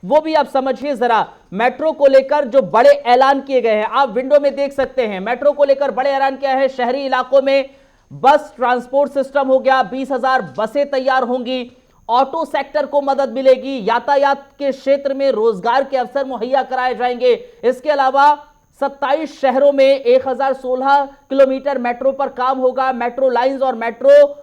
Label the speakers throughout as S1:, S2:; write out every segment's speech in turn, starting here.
S1: वो भी आप समझिए जरा। मेट्रो को लेकर जो बड़े ऐलान किए गए हैं, आप विंडो में देख सकते हैं, मेट्रो को लेकर बड़े ऐलान किया है। शहरी इलाकों में बस ट्रांसपोर्ट सिस्टम हो गया, 20,000 बसें तैयार होंगी, ऑटो सेक्टर को मदद मिलेगी, यातायात के क्षेत्र में रोजगार के अवसर मुहैया कराए जाएंगे। इसके अलावा 27 शहरों में 1016 किलोमीटर मेट्रो पर काम होगा। मेट्रो लाइंस और मेट्रो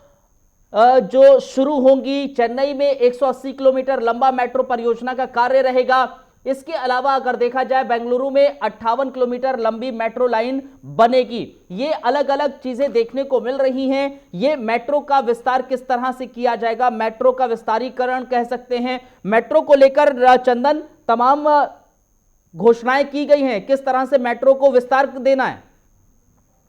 S1: जो शुरू होंगी, चेन्नई में 180 किलोमीटर लंबा मेट्रो परियोजना का कार्य रहेगा। इसके अलावा अगर देखा जाए, बेंगलुरु में 58 किलोमीटर लंबी मेट्रो लाइन बनेगी। ये अलग अलग चीजें देखने को मिल रही हैं। ये मेट्रो का विस्तार किस तरह से किया जाएगा, मेट्रो का विस्तारीकरण कह सकते हैं। मेट्रो को लेकर चंदन तमाम घोषणाएं की गई हैं, किस तरह से मेट्रो को विस्तार देना है।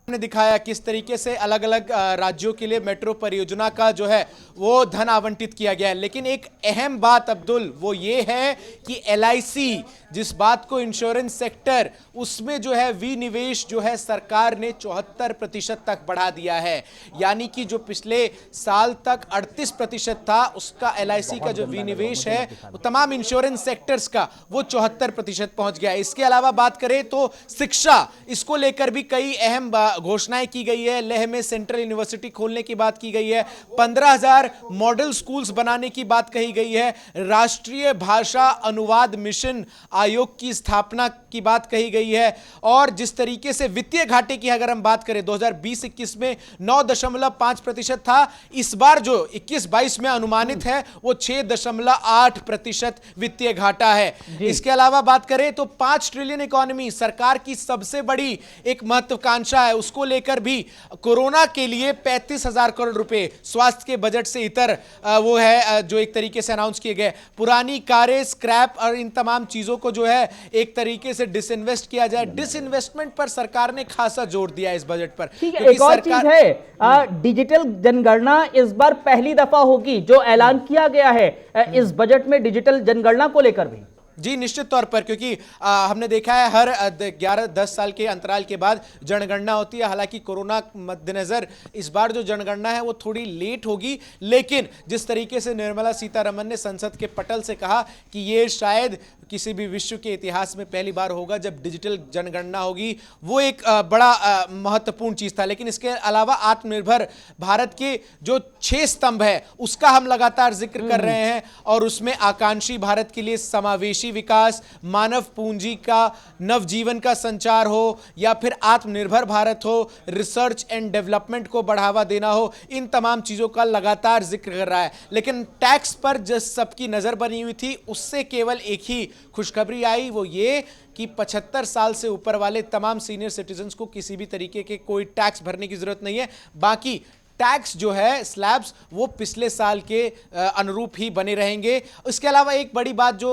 S2: ने दिखाया किस तरीके से अलग अलग राज्यों के लिए मेट्रो परियोजना का जो है वो धन आवंटित किया गया है। लेकिन एक अहम बात अब्दुल वो ये है कि LIC जिस बात को इंश्योरेंस सेक्टर उसमें जो है विनिवेश जो है सरकार ने 74% तक बढ़ा दिया है। यानी कि जो पिछले साल तक 38% था उसका LIC का जो विनिवेश है वो तमाम इंश्योरेंस सेक्टर्स का वो 74% पहुंच गया। इसके अलावा बात करें तो शिक्षा, इसको लेकर भी कई अहम घोषणाएं की गई है। लेह में सेंट्रल यूनिवर्सिटी खोलने की बात की गई है, 15,000 मॉडल स्कूल्स बनाने की बात कही गई है, राष्ट्रीय भाषा अनुवाद मिशन आयोग की स्थापना की बात कही गई है। और जिस तरीके से वित्तीय घाटे की अगर हम बात करें 2020-21 में 9.5% था, इस बार जो 21-22 में अनुमानित है वो 6.8% वित्तीय घाटा है। इसके अलावा बात करें तो 5 ट्रिलियन इकोनॉमी सरकार की सबसे बड़ी एक महत्वाकांक्षा है, उसको लेकर भी कोरोना के लिए 35,000 करोड़ रुपए स्वास्थ्य के बजट से इतर वो है जो एक तरीके से अनाउंस किए गए। पुरानी कारें, स्क्रैप और इन तमाम चीजों को जो है एक तरीके से डिसइन्वेस्ट किया जाए। डिसइन्वेस्टमेंट पर सरकार ने खासा जोर दिया इस बजट पर।
S1: एक और चीज है, डिजिटल जनगणना इस बार पहली दफा होगी, जो ऐलान किया गया है इस बजट में डिजिटल जनगणना को लेकर भी।
S2: जी निश्चित तौर पर, क्योंकि हमने देखा है हर 11-10 साल के अंतराल के बाद जनगणना होती है। हालांकि कोरोना मद्देनजर इस बार जो जनगणना है वो थोड़ी लेट होगी, लेकिन जिस तरीके से निर्मला सीतारमण ने संसद के पटल से कहा कि ये शायद किसी भी विश्व के इतिहास में पहली बार होगा जब डिजिटल जनगणना होगी, वो एक बड़ा महत्वपूर्ण चीज था। लेकिन इसके अलावा आत्मनिर्भर भारत के जो 6 स्तंभ है उसका हम लगातार जिक्र कर रहे हैं, और उसमें आकांक्षी भारत के लिए समावेशी विकास, मानव पूंजी का नवजीवन का संचार हो, या फिर आत्मनिर्भर भारत हो, रिसर्च एंड डेवलपमेंट को बढ़ावा देना हो, इन तमाम चीजों का लगातार जिक्र कर रहा है। लेकिन टैक्स पर जिस सबकी नजर बनी हुई थी उससे केवल एक ही खुशखबरी आई, वो ये कि 75 साल से ऊपर वाले तमाम सीनियर सिटीजन्स को किसी भी तरीके के कोई टैक्स भरने की जरूरत नहीं है। बाकी टैक्स जो है स्लैब्स वो पिछले साल के अनुरूप ही बने रहेंगे। इसके अलावा एक बड़ी बात जो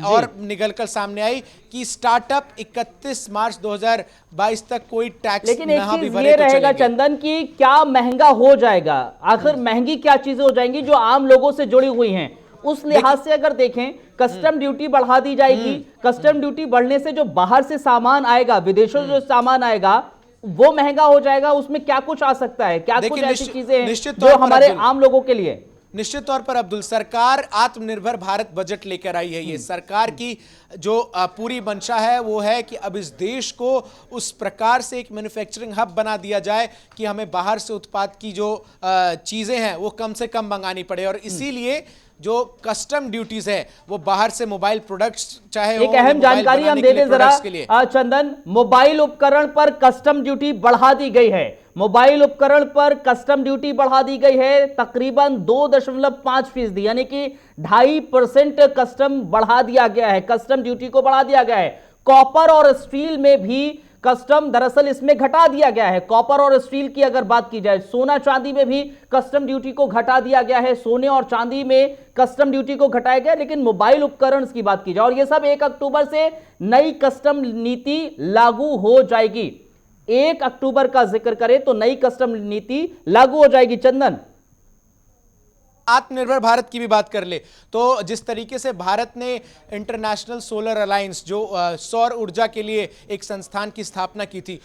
S2: और निकलकर सामने आई कि स्टार्टअप 31 मार्च 2022 तक कोई टैक्स
S1: लेकिन एक चीज ये रहेगा चंदन की क्या महंगा हो जाएगा, आखिर महंगी क्या चीजें हो जाएंगी जो आम लोगों से जुड़ी हुई हैं। उस लिहाज से अगर देखें, कस्टम ड्यूटी बढ़ा दी जाएगी। कस्टम ड्यूटी बढ़ने से जो बाहर से सामान आएगा, विदेशों से जो सामान आएगा वो महंगा हो जाएगा। उसमें क्या कुछ आ सकता है, क्या कुछ ऐसी चीजें हैं जो हमारे आम लोगों के लिए।
S2: निश्चित तौर पर अब्दुल, सरकार आत्मनिर्भर भारत बजट लेकर आई है। ये सरकार की जो पूरी मंशा है वो है कि अब इस देश को उस प्रकार से एक मैन्युफैक्चरिंग हब बना दिया जाए कि हमें बाहर से उत्पाद की जो चीजें हैं वो कम से कम मंगानी पड़े। और इसीलिए जो कस्टम ड्यूटीज है वो बाहर से मोबाइल प्रोडक्ट्स चाहे
S1: एक अहम जानकारी हम दे दें जरा चंदन, मोबाइल उपकरण पर कस्टम ड्यूटी बढ़ा दी गई है। मोबाइल उपकरण पर कस्टम ड्यूटी बढ़ा दी गई है तकरीबन 2.5%, यानी कि 2.5% कस्टम बढ़ा दिया गया है, कस्टम ड्यूटी को बढ़ा दिया गया है। कॉपर और स्टील में भी कस्टम दरअसल इसमें घटा दिया गया है। कॉपर और स्टील की अगर बात की जाए, सोना चांदी में भी कस्टम ड्यूटी को घटा दिया गया है। सोने और चांदी में कस्टम ड्यूटी को घटाया गया, लेकिन मोबाइल उपकरण की बात की जाए, और यह सब 1 अक्टूबर से नई कस्टम नीति लागू हो जाएगी। 1 अक्टूबर का जिक्र करें तो नई कस्टम नीति लागू हो जाएगी। चंदन,
S2: आत्मनिर्भर भारत की भी बात कर ले तो जिस तरीके से भारत ने इंटरनेशनल सोलर अलायंस जो सौर ऊर्जा के लिए एक संस्थान की स्थापना की थी,